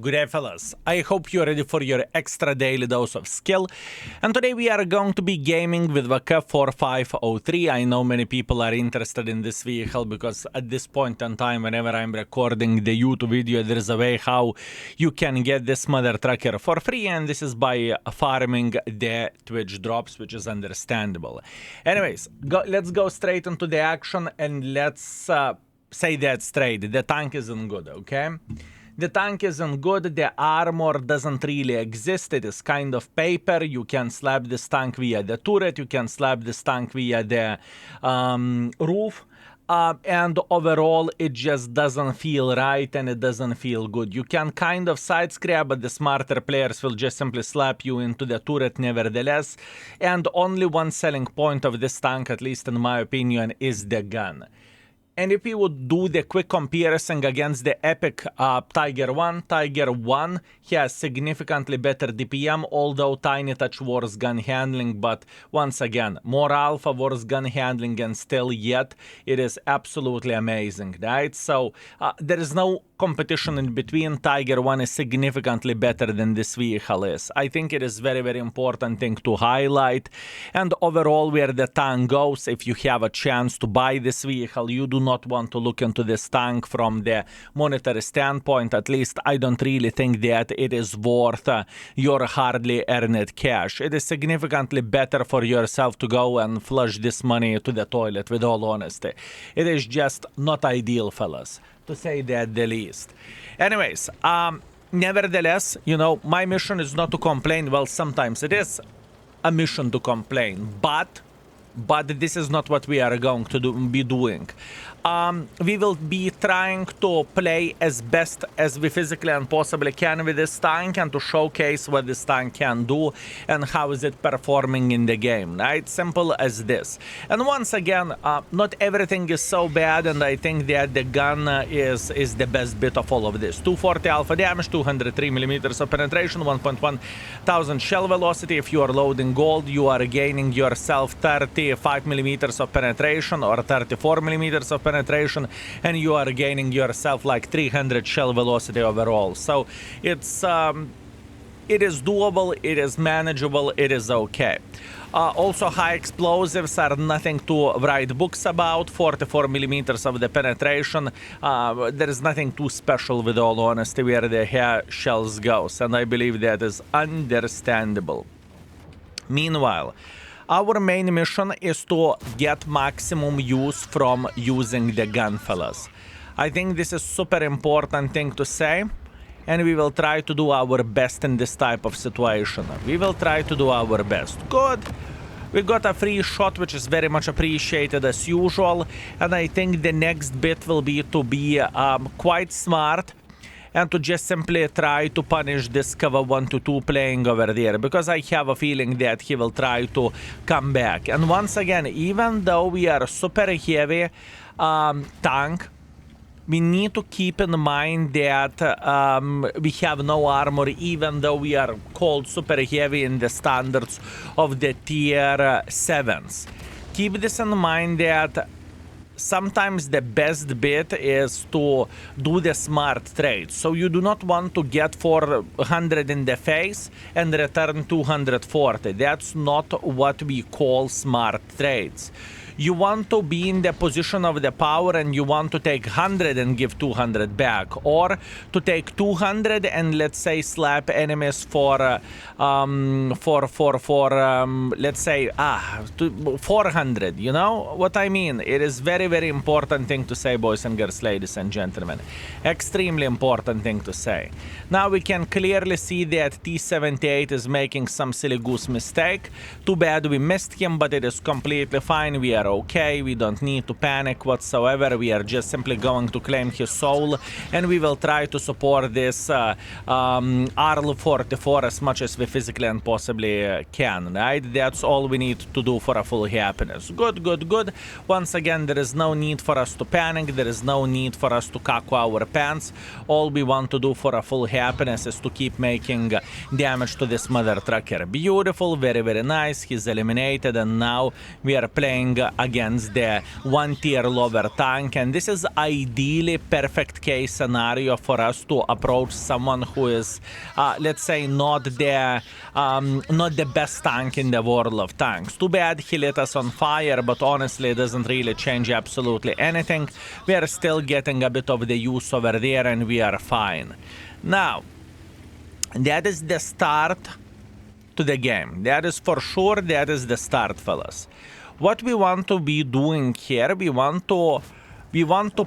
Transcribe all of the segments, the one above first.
Good day, fellas. I hope you're ready for your extra daily dose of skill. And today we are going to be gaming with the K4503. I know many people are interested in this vehicle because at this point in time, whenever I'm recording the YouTube video, there is a way how you can get this mother trucker for free. And this is by farming the Twitch drops, which is understandable. Anyways, let's go straight into the action and let's say that straight. The tank isn't good, okay? The tank isn't good, the armor doesn't really exist, it is kind of paper. You can slap this tank via the turret, you can slap this tank via the roof. And overall, it just doesn't feel right and it doesn't feel good. You can kind of side scrap, but the smarter players will just simply slap you into the turret nevertheless. And only one selling point of this tank, at least in my opinion, is the gun. And if we would do the quick comparison against the epic Tiger 1 has significantly better DPM, although tiny touch worse gun handling, but once again, more alpha, worse gun handling, and still yet, it is absolutely amazing, right? So there is no competition in between. Tiger 1 is significantly better than this vehicle is. I think it is very, very important thing to highlight. And overall, where the tank goes, if you have a chance to buy this vehicle, you do not want to look into this tank from the monetary standpoint. At least I don't really think that it is worth your hardly earned cash. It is significantly better for yourself to go and flush this money to the toilet, with all honesty. It is just not ideal, fellas, to say that the least. Anyways, nevertheless, you know, my mission is not to complain. Well, sometimes it is a mission to complain, but this is not what we are going to be doing. We will be trying to play as best as we physically and possibly can with this tank and to showcase what this tank can do and how is it performing in the game, right? Simple as this. And once again, not everything is so bad, and I think that the gun is the best bit of all of this. 240 alpha damage, 203 millimeters of penetration, 1.1 thousand shell velocity. If you are loading gold, you are gaining yourself 35 millimeters of penetration or 34 millimeters of penetration, and you are gaining yourself like 300 shell velocity overall. So it's it is doable, it is manageable, it is okay. Also, high explosives are nothing to write books about. 44 millimeters of the penetration. There is nothing too special, with all honesty, where the hair shells goes, and I believe that is understandable. Meanwhile, our main mission is to get maximum use from using the gun, fellas. I think this is super important thing to say, and we will try to do our best in this type of situation. We will try to do our best. Good. We got a free shot, which is very much appreciated as usual, and I think the next bit will be to be quite smart and to just simply try to punish this cover 1-2 playing over there, because I have a feeling that he will try to come back. And once again, even though we are super heavy tank, we need to keep in mind that we have no armor, even though we are called super heavy in the standards of the tier 7s. Keep this in mind that sometimes the best bit is to do the smart trade. So you do not want to get 400 in the face and return 240. That's not what we call smart trades. You want to be in the position of the power and you want to take 100 and give 200 back, or to take 200 and let's say slap enemies for let's say 400. You know what I mean? It is very, very important thing to say, boys and girls, ladies and gentlemen. Extremely important thing to say. Now we can clearly see that T-78 is making some silly goose mistake. Too bad we missed him, but it is completely fine. We are okay, we don't need to panic whatsoever. We are just simply going to claim his soul, and we will try to support this Halluf 44 as much as we physically and possibly can, right? That's all we need to do for a full happiness. Good, good, good. Once again, there is no need for us to panic, there is no need for us to cack our pants. All we want to do for a full happiness is to keep making damage to this mother trucker. Beautiful, very, very nice. He's eliminated, and now we are playing against the one tier lower tank, and this is ideally perfect case scenario for us to approach someone who is, let's say, not the best tank in the world of tanks. Too bad he lit us on fire, but honestly it doesn't really change absolutely anything. We are still getting a bit of the use over there and we are fine. Now, that is the start to the game. That is for sure, that is the start, fellas. What we want to be doing here, we want to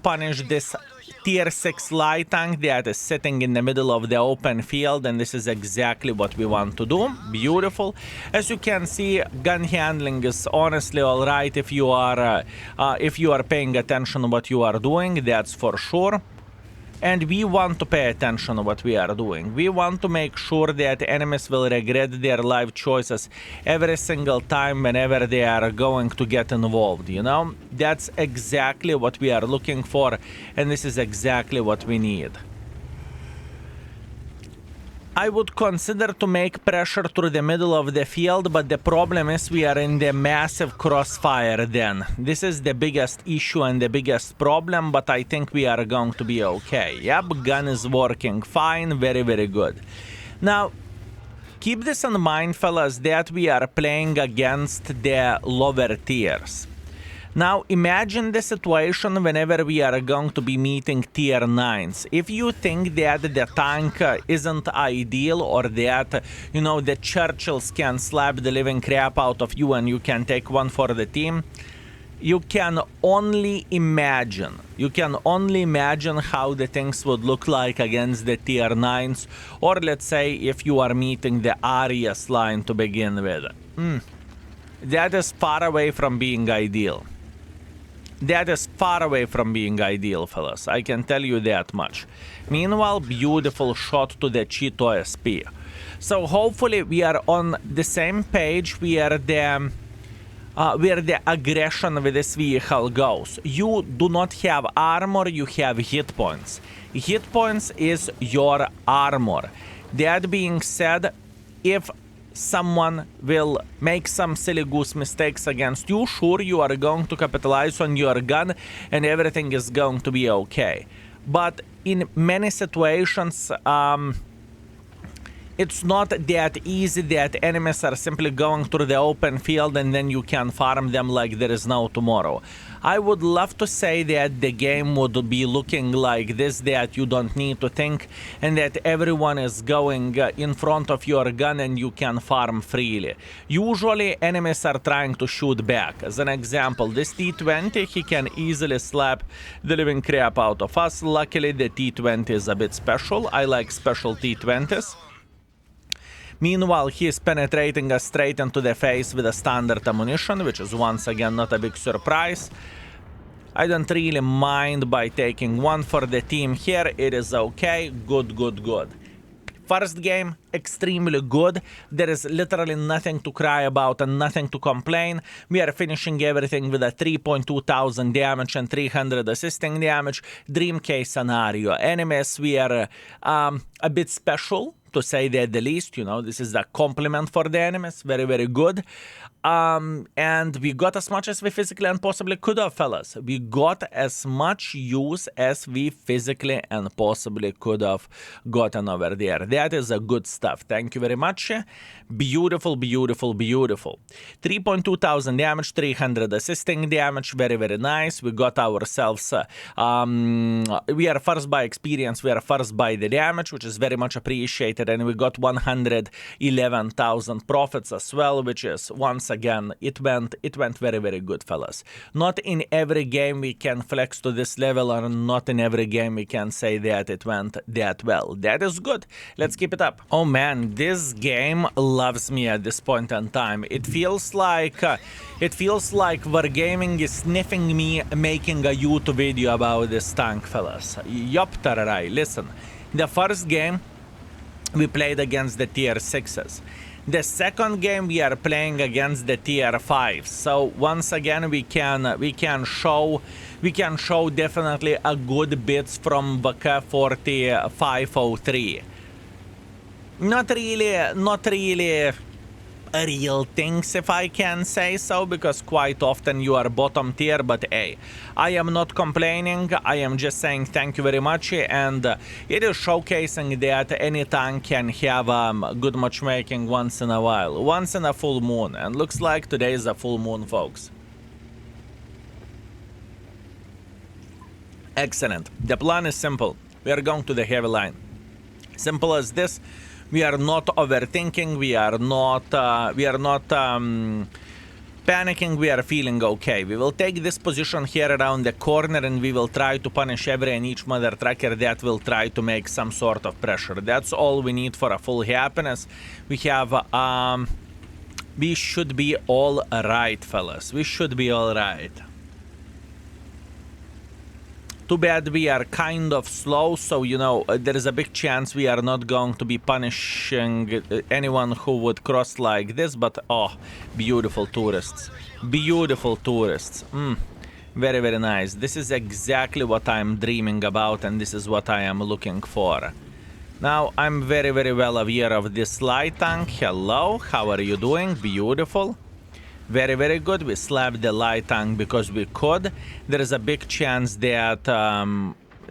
punish this tier 6 light tank that is sitting in the middle of the open field, and this is exactly what we want to do. Beautiful. As you can see, gun handling is honestly alright if you are paying attention to what you are doing, that's for sure. And we want to pay attention to what we are doing. We want to make sure that enemies will regret their life choices every single time whenever they are going to get involved, you know? That's exactly what we are looking for, and this is exactly what we need. I would consider to make pressure through the middle of the field, but the problem is we are in the massive crossfire then. This is the biggest issue and the biggest problem, but I think we are going to be okay. Yep, gun is working fine, very, very good. Now, keep this in mind, fellas, that we are playing against the lower tiers. Now, imagine the situation whenever we are going to be meeting tier 9s. If you think that the tank isn't ideal, or that, you know, the Churchills can slap the living crap out of you and you can take one for the team, you can only imagine. You can only imagine how the things would look like against the tier 9s, or let's say if you are meeting the Arias line to begin with. That is far away from being ideal. That is far away from being ideal, fellas. I can tell you that much. Meanwhile, beautiful shot to the Cheeto SP. So hopefully we are on the same page where the aggression with this vehicle goes. You do not have armor, you have hit points. Hit points is your armor. That being said, if someone will make some silly goose mistakes against you, sure, you are going to capitalize on your gun and everything is going to be okay. But in many situations, it's not that easy that enemies are simply going through the open field and then you can farm them like there is no tomorrow. I would love to say that the game would be looking like this, that you don't need to think and that everyone is going in front of your gun and you can farm freely. Usually enemies are trying to shoot back. As an example, this T-20, he can easily slap the living crap out of us. Luckily the T-20 is a bit special. I like special T-20s. Meanwhile, he is penetrating us straight into the face with a standard ammunition, which is once again not a big surprise. I don't really mind by taking one for the team here. It is okay. Good, good, good. First game, extremely good. There is literally nothing to cry about and nothing to complain. We are finishing everything with a 3,200 damage and 300 assisting damage. Dream case scenario. Enemies, we are a bit special, to say that the least. You know, this is a compliment for the enemies. Very, very good. And we got as much as we physically and possibly could have, fellas. We got as much use as we physically and possibly could have gotten over there. That is a good stuff. Thank you very much. Beautiful, beautiful, beautiful. 3,200 damage, 300 assisting damage. Very, very nice. We got ourselves, we are first by experience, we are first by the damage, which is very much appreciated. And we got 111,000 profits as well, which is, once again, it went very, very good, fellas. Not in every game we can flex to this level, or not in every game we can say that it went that well. That is good. Let's keep it up. Oh man, this game loves me at this point in time. It feels like Wargaming is sniffing me making a YouTube video about this tank, fellas. Yup, tararai. Listen, the first game we played against the tier 6s. The second game we are playing against the tier 5s. So once again we can show definitely a good bits from VK4503. Not really real things, if I can say so, because quite often you are bottom tier, but hey, I am not complaining, I am just saying thank you very much, and it is showcasing that any tank can have good matchmaking once in a while, once in a full moon, and looks like today is a full moon, folks. Excellent. The plan is simple. We are going to the heavy line. Simple as this. We are not overthinking. We are not panicking. We are feeling okay. We will take this position here around the corner, and we will try to punish every and each mother trucker that will try to make some sort of pressure. That's all we need for a full happiness. We have we should be all right, fellas. We should be all right. Too bad we are kind of slow, so you know there is a big chance we are not going to be punishing anyone who would cross like this, but oh, beautiful tourists. Beautiful tourists. Very, very nice. This is exactly what I'm dreaming about, and this is what I am looking for. Now, I'm very, very well aware of this light tank. Hello, how are you doing? Beautiful. Very, very good. We slapped the light tank because we could. There is a big chance that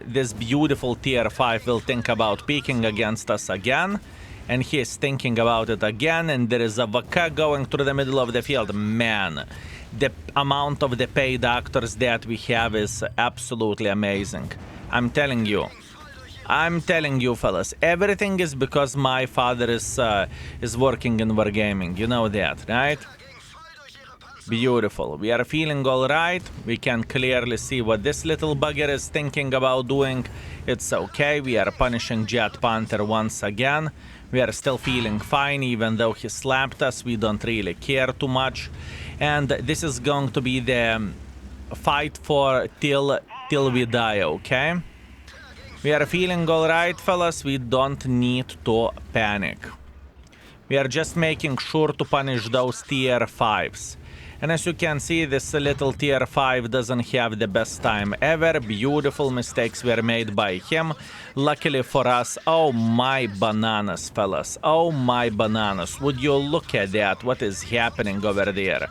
this beautiful tier 5 will think about peeking against us again. And he is thinking about it again. And there is a VK going through the middle of the field. Man, the amount of the paid actors that we have is absolutely amazing. I'm telling you. I'm telling you, fellas. Everything is because my father is working in Wargaming. You know that, right? Beautiful. We are feeling all right. We can clearly see what this little bugger is thinking about doing. It's okay. We are punishing Jet Panther once again. We are still feeling fine, even though he slapped us. We don't really care too much. And this is going to be the fight for till we die, okay? We are feeling all right, fellas. We don't need to panic. We are just making sure to punish those tier 5s. And as you can see, this little tier 5 doesn't have the best time ever. Beautiful mistakes were made by him. Luckily for us, oh my bananas, fellas. Oh my bananas. Would you look at that? What is happening over there?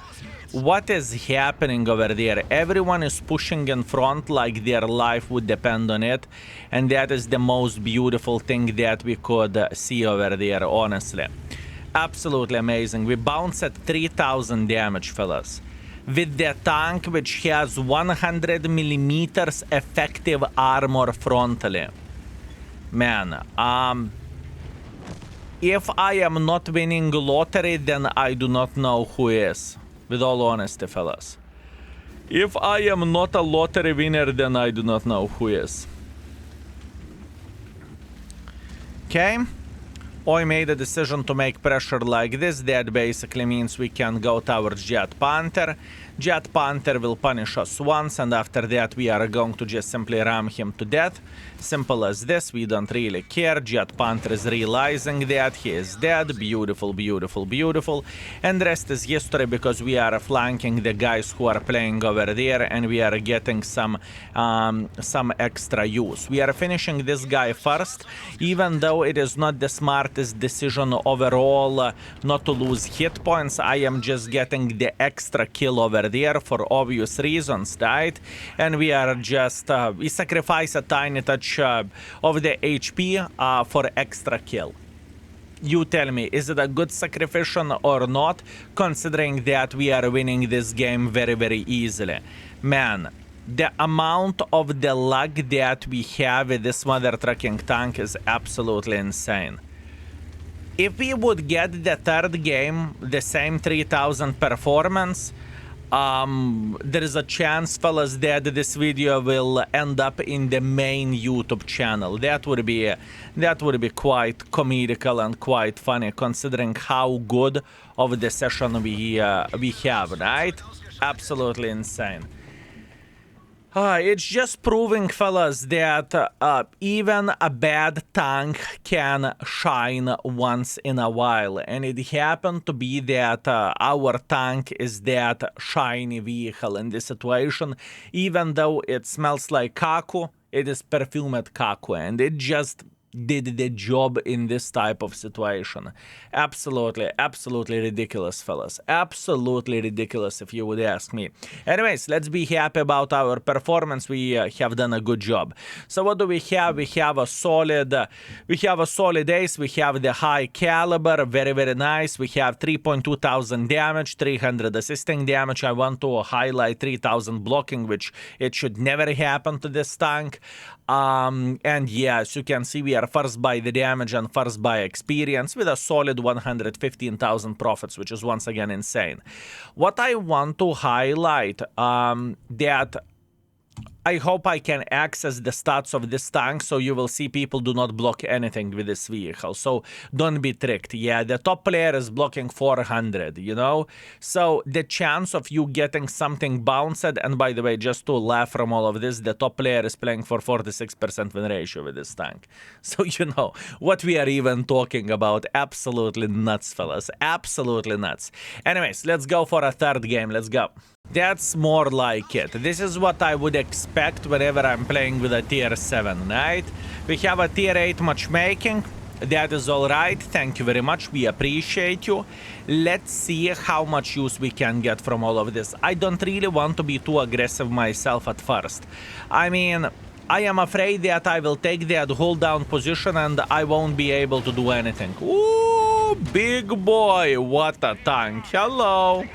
What is happening over there? Everyone is pushing in front like their life would depend on it. And that is the most beautiful thing that we could see over there, honestly. Absolutely amazing. We bounce at 3000 damage, fellas. With the tank which has 100 millimeters effective armor frontally. Man, if I am not winning lottery, then I do not know who is. With all honesty, fellas. If I am not a lottery winner, then I do not know who is. Okay. I made a decision to make pressure like this. That basically means we can go towards Jet Panther. Jet Panther will punish us once, and after that we are going to just simply ram him to death. Simple as this. We don't really care. Jet Panther is realizing that he is dead. Beautiful, beautiful, beautiful. And the rest is history, because we are flanking the guys who are playing over there, and we are getting some extra use. We are finishing this guy first, even though it is not the smartest decision overall not to lose hit points. I am just getting the extra kill over there for obvious reasons, right? And we are just we sacrifice a tiny touch of the HP for extra kill. You tell me, is it a good sacrifice or not, considering that we are winning this game very, very easily? Man, the amount of the luck that we have with this mother trucking tank is absolutely insane. If we would get the third game, the same 3000 performance, there is a chance, fellas, that this video will end up in the main YouTube channel. That would be quite comical and quite funny, considering how good of the session we have, right? Absolutely insane. It's just proving, fellas, that even a bad tank can shine once in a while. And it happened to be that our tank is that shiny vehicle in this situation. Even though it smells like kaku, it is perfumed kaku. And it just did the job in this type of situation. Absolutely, absolutely ridiculous, fellas. Absolutely ridiculous, if you would ask me. Anyways, let's be happy about our performance. We have done a good job. So what do we have? We have a solid ace. We have the high caliber, very, very nice. We have 3.2 thousand damage, 300 assisting damage. I want to highlight 3000 blocking, which it should never happen to this tank. And yeah, as you can see, we are first by the damage and first by experience with a solid 115,000 profits, which is once again insane. What I want to highlight, that I hope I can access the stats of this tank, so you will see people do not block anything with this vehicle. So don't be tricked. Yeah, the top player is blocking 400, you know? So the chance of you getting something bounced, and by the way, just to laugh from all of this, the top player is playing for 46% win ratio with this tank. So you know what we are even talking about. Absolutely nuts, fellas. Absolutely nuts. Anyways, let's go for a third game. Let's go. That's more like it. This is what I would expect whenever I'm playing with a tier 7, right? We have a tier 8 matchmaking. That is all right. Thank you very much. We appreciate you. Let's see how much use we can get from all of this. I don't really want to be too aggressive myself at first. I mean, I am afraid that I will take that hold down position and I won't be able to do anything. Ooh, big boy. What a tank. Hello.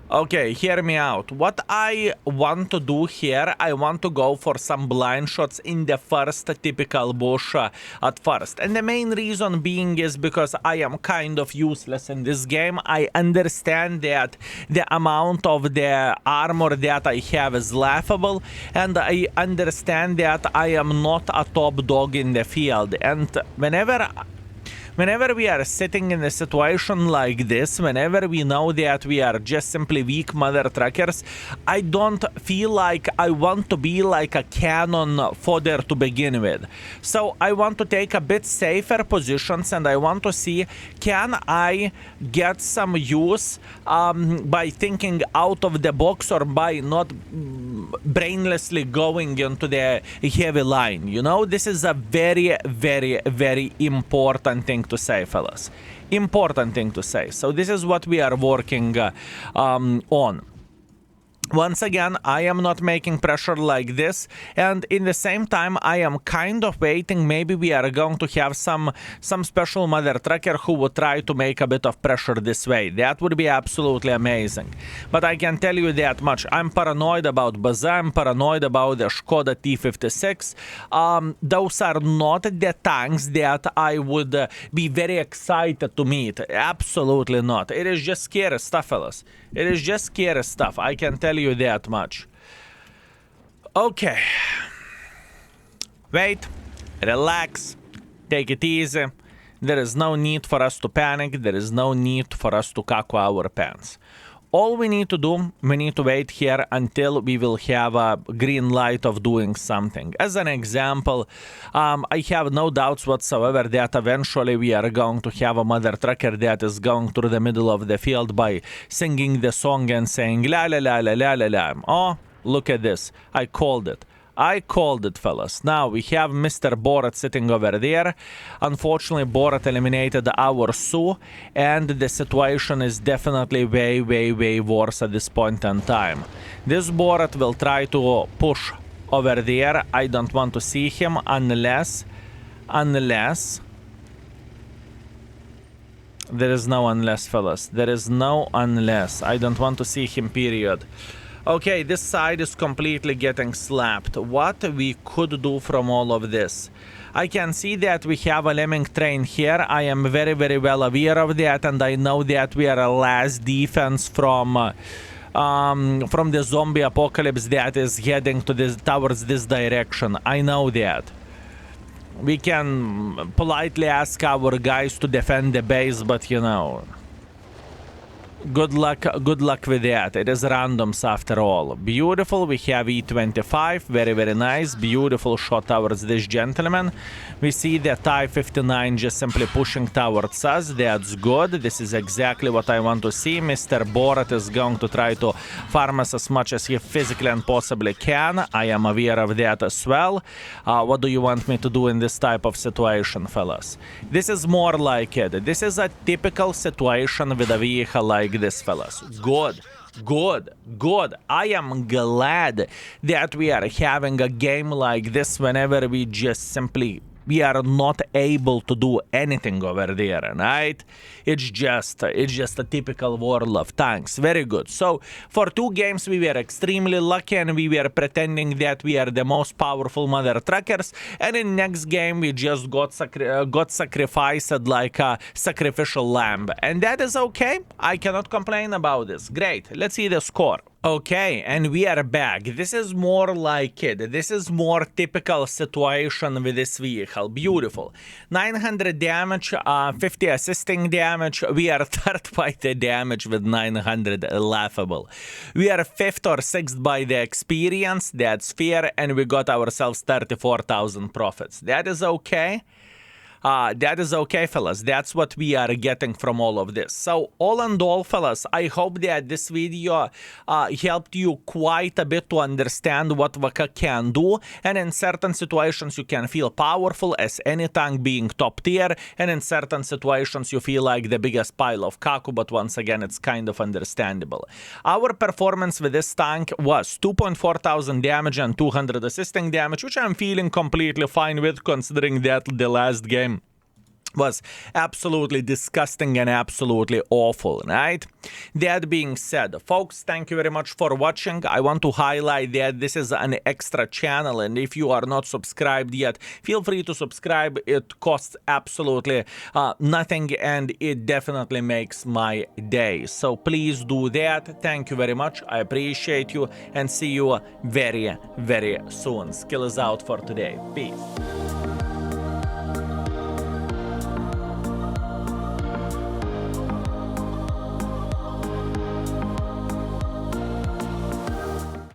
Okay, hear me out. What I want to do here, I want to go for some blind shots in the first typical bush at first. And the main reason being is because I am kind of useless in this game. I understand that the amount of the armor that I have is laughable. And I understand that I am not a top dog in the field. And whenever we are sitting in a situation like this, whenever we know that we are just simply weak mother truckers, I don't feel like I want to be like a cannon fodder to begin with. So I want to take a bit safer positions and I want to see, can I get some use by thinking out of the box or by not brainlessly going into the heavy line. You know, this is a very, very, very important thing to say, fellas. Important thing to say. So this is what we are working on. Once again, I am not making pressure like this, and in the same time, I am kind of waiting. Maybe we are going to have some special mother trucker who would try to make a bit of pressure this way. That would be absolutely amazing. But I can tell you that much. I'm paranoid about Baza. I'm paranoid about the Skoda T56. Those are not the tanks that I would be very excited to meet. Absolutely not. It is just scary stuff, fellas. It is just scary stuff. I can tell you that much. Okay. Wait. Relax. Take it easy. There is no need for us to panic. There is no need for us to caco our pants. All we need to do, we need to wait here until we will have a green light of doing something. As an example, I have no doubts whatsoever that eventually we are going to have a mother trucker that is going through the middle of the field by singing the song and saying la la la la la la la. Oh, look at this. I called it. I called it, fellas. Now we have Mr. Borat sitting over there. Unfortunately, Borat eliminated our Sue, and the situation is definitely way, way, way worse at this point in time. This Borat will try to push over there. I don't want to see him unless there is no unless, fellas. There is no unless. I don't want to see him, period. Okay, this side is completely getting slapped. What we could do from all of this? I can see that we have a lemming train here. I am very, very well aware of that, and I know that we are a last defense from the zombie apocalypse that is heading to towards this direction. I know that. We can politely ask our guys to defend the base, but you know, Good luck with that. It is randoms after all. Beautiful. We have E25. Very, very nice. Beautiful shot towards this gentleman. We see that I-59 just simply pushing towards us. That's good. This is exactly what I want to see. Mr. Borat is going to try to farm us as much as he physically and possibly can. I am aware of that as well. What do you want me to do in this type of situation, fellas? This is more like it. This is a typical situation with a vehicle like this, fellas. Good. I am glad that we are having a game like this whenever we are not able to do anything over there, right? It's just a typical World of Tanks. Very good. So for 2 games we were extremely lucky and we were pretending that we are the most powerful mother truckers, and in next game we just got sacrificed like a sacrificial lamb, and that is okay. I cannot complain about this. Great. Let's see the score. Okay, and we are back. This is more like it. This is more typical situation with this vehicle. Beautiful. 900 damage, 50 assisting damage. We are 3rd by the damage with 900. Laughable. We are 5th or 6th by the experience. That's fair. And we got ourselves 34,000 profits. That is okay. That is okay, fellas. That's what we are getting from all of this. So all in all, fellas, I hope that this video helped you quite a bit to understand what Vaka can do, and in certain situations you can feel powerful as any tank being top tier, and in certain situations you feel like the biggest pile of kaku, but once again it's kind of understandable. Our performance with this tank was 2.4 thousand damage and 200 assisting damage, which I'm feeling completely fine with, considering that the last game was absolutely disgusting and absolutely awful, right? That being said, folks, thank you very much for watching. I want to highlight that this is an extra channel, and if you are not subscribed yet, feel free to subscribe. It costs absolutely nothing, and it definitely makes my day. So please do that. Thank you very much. I appreciate you, and see you very, very soon. Skill is out for today. Peace.